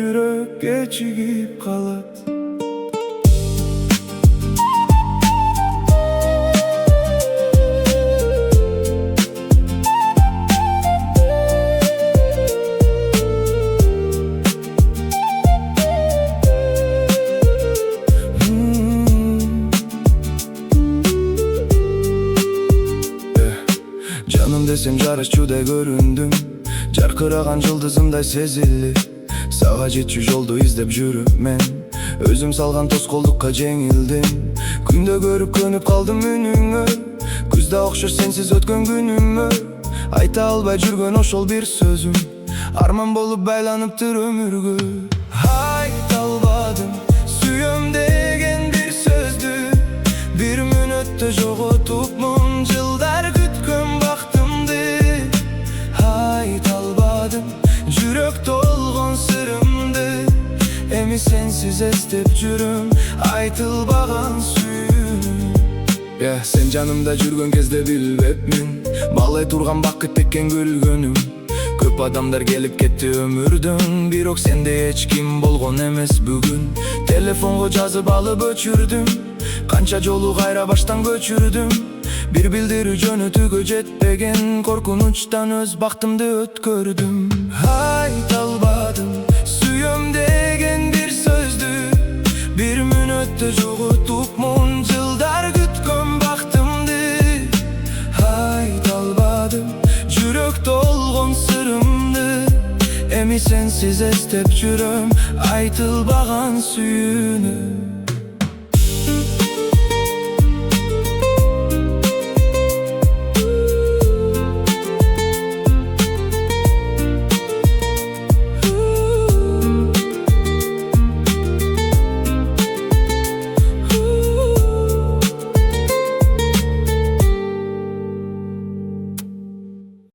жүрөк кечигип калат. Canım desem жарышчудай көрүндүм, жаркыраган жылдызымдай сезилди. Сага жетчү жолду издеп жүрүп мен өзүм салган тоскоолдукка жеңилдим. Күндө көрүп көнүп калдым үнүңө, күздө окшош сенсиз өткөн күнүмө. Айта албай жүргөн ошол бир сөзүм арман болуп байланыптыр өмүргө. Айта албадым сүйөм деген бир сөздү, бир мүнөттө жоготуп муң жылдар күткөн бактымды. Айта албадым жүрөк толгон сырымды, эми сенсиз эстеп жүрөм айтылбаган сүйүүнү. Сен жанымда жүргөн кезде билбепмин, баалай турган бакыт теккен күлгөнүм. Көп адамдар келип кетти өмүрдөн, бирок сендей эч ким болгон эмес бүгүн. Телефонго жазып алып өчүрдүм, канча жолу кайра баштан көчүрдүм. Бир билдирүү жөнөтүүгө жетпеген коркунучтан өз бактымды өткөрдүм. Айта албадым сүйөм деген бир сөздү, бир мүнөттө жоготуп муң жылдар күткөн бактымды. Айта албадым жүрөк толгон сырымды, эми сенсиз эстеп жүрөм айтылбаган сүйүүнү.